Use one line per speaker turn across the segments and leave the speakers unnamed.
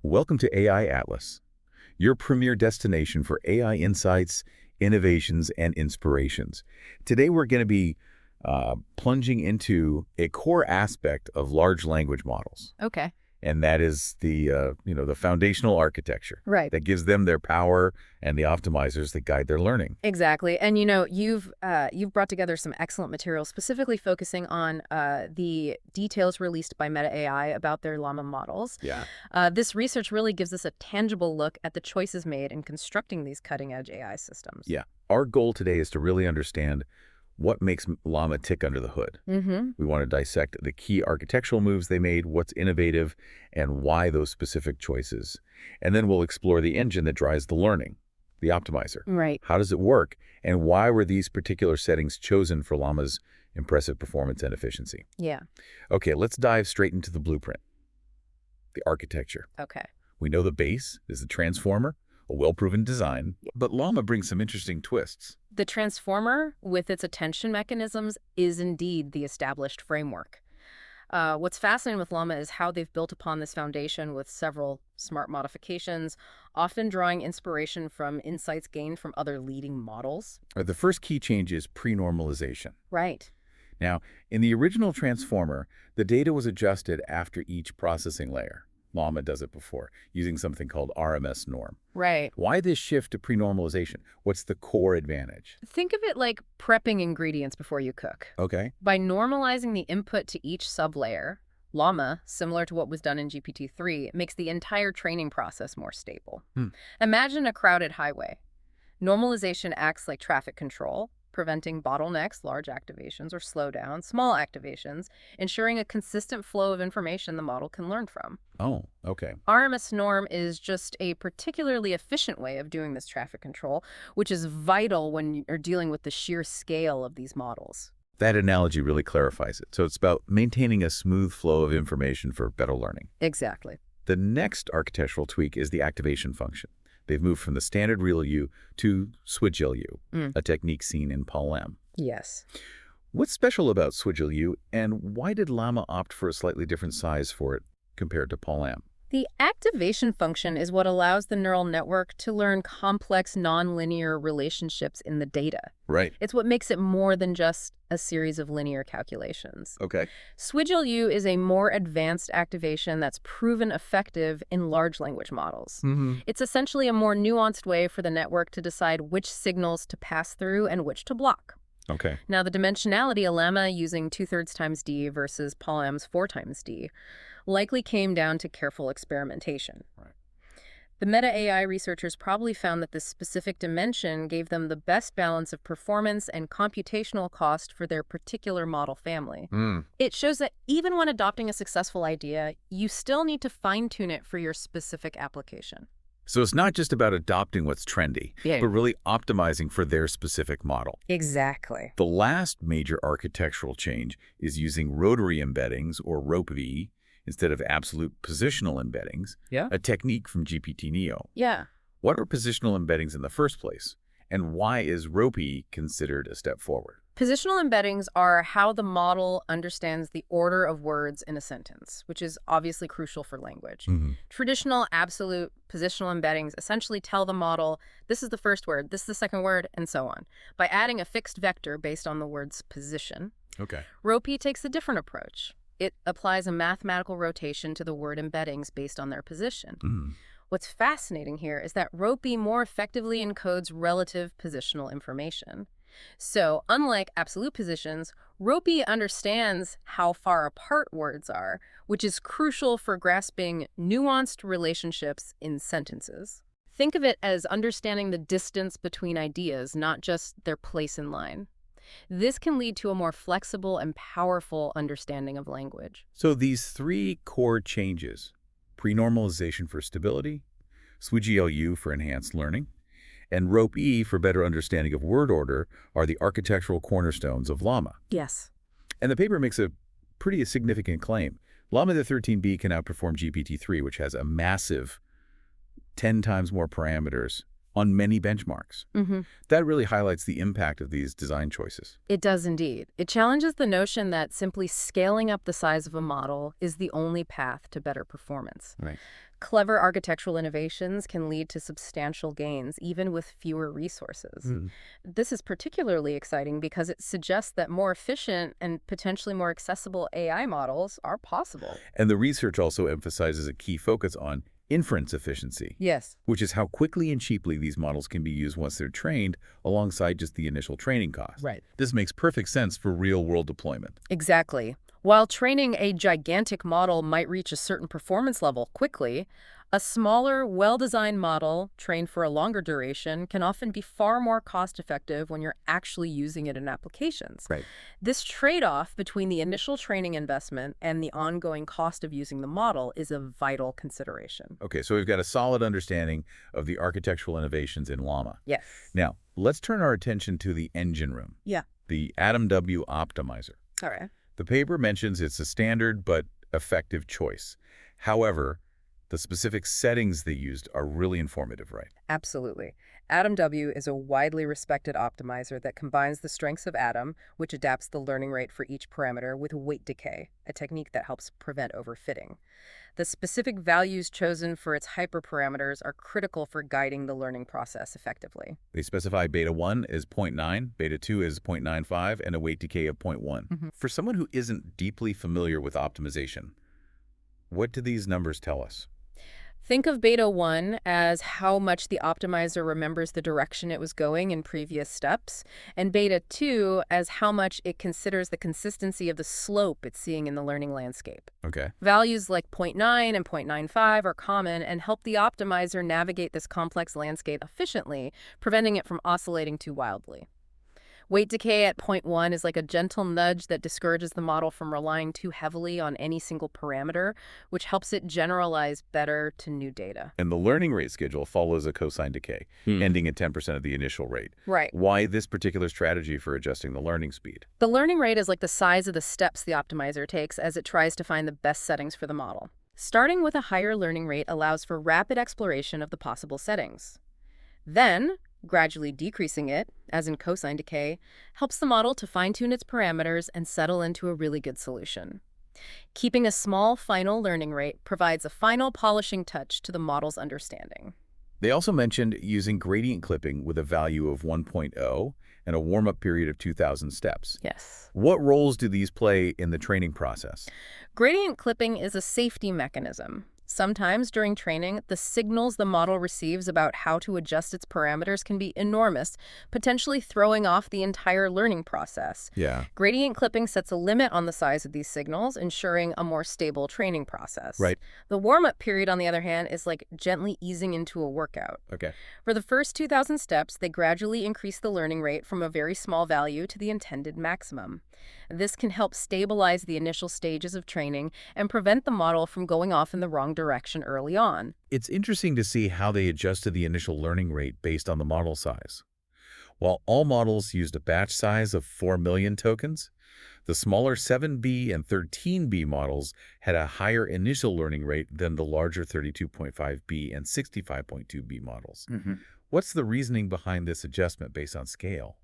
Welcome to AI Atlas, your premier destination for AI insights, innovations, and inspirations. Today we're going to be plunging into a core aspect of large language models,
Okay.
and that is the foundational architecture
Right.
that gives them their power and the optimizers that guide their learning.
Exactly. And you've brought together some excellent materials specifically focusing on the details released by Meta AI about their Llama models.
Yeah.
This research really gives us a tangible look at the choices made in constructing these cutting-edge AI systems.
Yeah. Our goal today is to really understand what makes Llama tick under the hood.
Mm-hmm.
We want to dissect the key architectural moves they made, what's innovative, and why those specific choices. And then we'll explore the engine that drives the learning, the optimizer.
Right.
How does it work, and why were these particular settings chosen for Llama's impressive performance and efficiency?
Yeah.
Okay, let's dive straight into the blueprint, the architecture.
Okay.
We know the base is the transformer, a well-proven design, but Llama brings some interesting twists.
The transformer, with its attention mechanisms, is indeed the established framework. What's fascinating with Llama is how they've built upon this foundation with several smart modifications, often drawing inspiration from insights gained from other leading models.
The first key change is pre-normalization.
Right.
Now, in the original transformer, the data was adjusted after each processing layer. Llama does it before, using something called RMS norm.
Right.
Why this shift to pre-normalization? What's the core advantage?
Think of it like prepping ingredients before you cook.
Okay.
By normalizing the input to each sublayer, Llama, similar to what was done in GPT-3, makes the entire training process more stable. Imagine a crowded highway. Normalization acts like traffic control, preventing bottlenecks, large activations, or slowdowns, small activations, ensuring a consistent flow of information the model can learn from.
Oh, okay.
RMS norm is just a particularly efficient way of doing this traffic control, which is vital when you're dealing with the sheer scale of these models.
That analogy really clarifies it. So it's about maintaining a smooth flow of information for better learning.
Exactly.
The next architectural tweak is the activation function. They've moved from the standard RealU to SwiGLU, a technique seen in PaLM.
Yes.
What's special about SwiGLU, and why did Llama opt for a slightly different size for it compared to PaLM?
The activation function is what allows the neural network to learn complex nonlinear relationships in the data.
Right.
It's what makes it more than just a series of linear calculations.
Okay.
SwiGLU is a more advanced activation that's proven effective in large language models. It's essentially a more nuanced way for the network to decide which signals to pass through and which to block.
Okay.
Now, the dimensionality of Llama using 2/3 times d versus PaLM's 4 times d likely came down to careful experimentation.
Right.
The Meta AI researchers probably found that this specific dimension gave them the best balance of performance and computational cost for their particular model family. It shows that even when adopting a successful idea, you still need to fine-tune it for your specific application.
So it's not just about adopting what's trendy,
Yeah.
but really optimizing for their specific model.
Exactly.
The last major architectural change is using rotary embeddings, or ROPE, instead of absolute positional embeddings,
Yeah.
a technique from GPT-Neo.
Yeah.
What are positional embeddings in the first place, and why is ROPE considered a step forward?
Positional embeddings are how the model understands the order of words in a sentence, which is obviously crucial for language. Traditional absolute positional embeddings essentially tell the model, this is the first word, this is the second word, and so on, by adding a fixed vector based on the word's position.
Okay.
ROPE takes a different approach. It applies a mathematical rotation to the word embeddings based on their position. What's fascinating here is that ROPE more effectively encodes relative positional information. So, unlike absolute positions, ROPE understands how far apart words are, which is crucial for grasping nuanced relationships in sentences. Think of it as understanding the distance between ideas, not just their place in line. This can lead to a more flexible and powerful understanding of language.
So these three core changes, pre-normalization for stability, SwiGLU for enhanced learning, and ROPE for better understanding of word order, are the architectural cornerstones of Llama.
Yes.
And the paper makes a pretty significant claim. Llama the 13B can outperform GPT-3, which has a massive 10 times more parameters on many benchmarks.
Mm-hmm.
That really highlights the impact of these design choices.
It does indeed. It challenges the notion that simply scaling up the size of a model is the only path to better performance.
Right.
Clever architectural innovations can lead to substantial gains, even with fewer resources. This is particularly exciting because it suggests that more efficient and potentially more accessible AI models are possible.
And the research also emphasizes a key focus on inference efficiency,
Yes.
which is how quickly and cheaply these models can be used once they're trained, alongside just the initial training cost.
Right.
This makes perfect sense for real-world deployment.
Exactly. While training a gigantic model might reach a certain performance level quickly, a smaller, well-designed model trained for a longer duration can often be far more cost-effective when you're actually using it in applications.
Right.
This trade-off between the initial training investment and the ongoing cost of using the model is a vital consideration.
Okay, so we've got a solid understanding of the architectural innovations in Llama.
Yes.
Now, let's turn our attention to the engine room.
Yeah.
The AdamW optimizer.
All right.
The paper mentions it's a standard but effective choice. However, the specific settings they used are really informative, right?
Absolutely. AdamW is a widely respected optimizer that combines the strengths of Adam, which adapts the learning rate for each parameter, with weight decay, a technique that helps prevent overfitting. The specific values chosen for its hyperparameters are critical for guiding the learning process effectively.
They specify beta 1 is 0.9, beta 2 is 0.95, and a weight decay of 0.1. For someone who isn't deeply familiar with optimization, what do these numbers tell us?
Think of beta 1 as how much the optimizer remembers the direction it was going in previous steps, and beta 2 as how much it considers the consistency of the slope it's seeing in the learning landscape.
Okay.
Values like 0.9 and 0.95 are common and help the optimizer navigate this complex landscape efficiently, preventing it from oscillating too wildly. Weight decay at 0.1 is like a gentle nudge that discourages the model from relying too heavily on any single parameter, which helps it generalize better to new data.
And the learning rate schedule follows a cosine decay, ending at 10% of the initial rate.
Right.
Why this particular strategy for adjusting the learning speed?
The learning rate is like the size of the steps the optimizer takes as it tries to find the best settings for the model. Starting with a higher learning rate allows for rapid exploration of the possible settings. Then, gradually decreasing it, as in cosine decay, helps the model to fine-tune its parameters and settle into a really good solution. Keeping a small final learning rate provides a final polishing touch to the model's understanding.
They also mentioned using gradient clipping with a value of 1.0 and a warm-up period of 2,000 steps.
Yes.
What roles do these play in the training process?
Gradient clipping is a safety mechanism. Sometimes during training, the signals the model receives about how to adjust its parameters can be enormous, potentially throwing off the entire learning process.
Yeah.
Gradient clipping sets a limit on the size of these signals, ensuring a more stable training process.
Right.
The warm-up period, on the other hand, is like gently easing into a workout.
Okay.
For the first 2,000 steps, they gradually increase the learning rate from a very small value to the intended maximum. This can help stabilize the initial stages of training and prevent the model from going off in the wrong direction early on.
It's interesting to see how they adjusted the initial learning rate based on the model size. While all models used a batch size of 4 million tokens, the smaller 7B and 13B models had a higher initial learning rate than the larger 32.5B and 65.2B models. What's the reasoning behind this adjustment based on scale?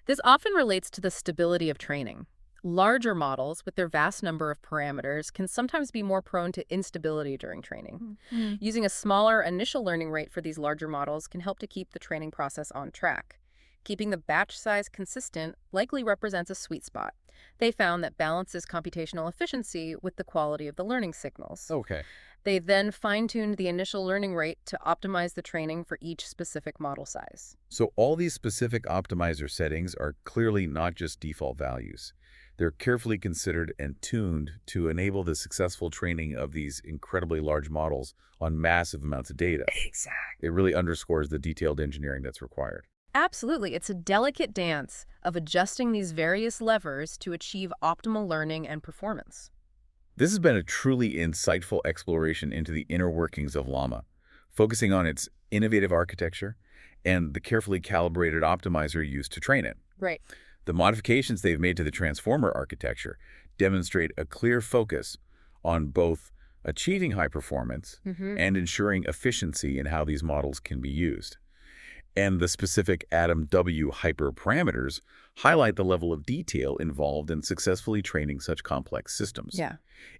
This often relates to the stability of training. Larger models, with their vast number of parameters, can sometimes be more prone to instability during training. Using a smaller initial learning rate for these larger models can help to keep the training process on track. Keeping the batch size consistent likely represents a sweet spot. They found that balances computational efficiency with the quality of the learning signals.
Okay.
They then fine-tuned the initial learning rate to optimize the training for each specific model size.
So all these specific optimizer settings are clearly not just default values. They're carefully considered and tuned to enable the successful training of these incredibly large models on massive amounts of data.
Exactly.
It really underscores the detailed engineering that's required.
Absolutely. It's a delicate dance of adjusting these various levers to achieve optimal learning and performance.
This has been a truly insightful exploration into the inner workings of Llama, focusing on its innovative architecture and the carefully calibrated optimizer used to train it.
Right.
The modifications they've made to the transformer architecture demonstrate a clear focus on both achieving high performance and ensuring efficiency in how these models can be used. And the specific AdamW hyperparameters highlight the level of detail involved in successfully training such complex systems.
Yeah.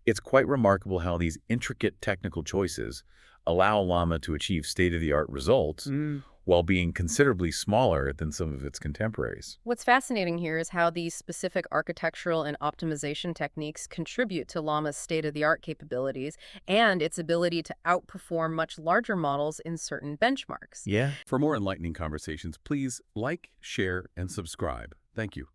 It's quite remarkable how these intricate technical choices allow Llama to achieve state-of-the-art results while being considerably smaller than some of its contemporaries.
What's fascinating here is how these specific architectural and optimization techniques contribute to Llama's state-of-the-art capabilities and its ability to outperform much larger models in certain benchmarks.
Yeah. For more enlightening conversations, please like, share, and subscribe. Thank you.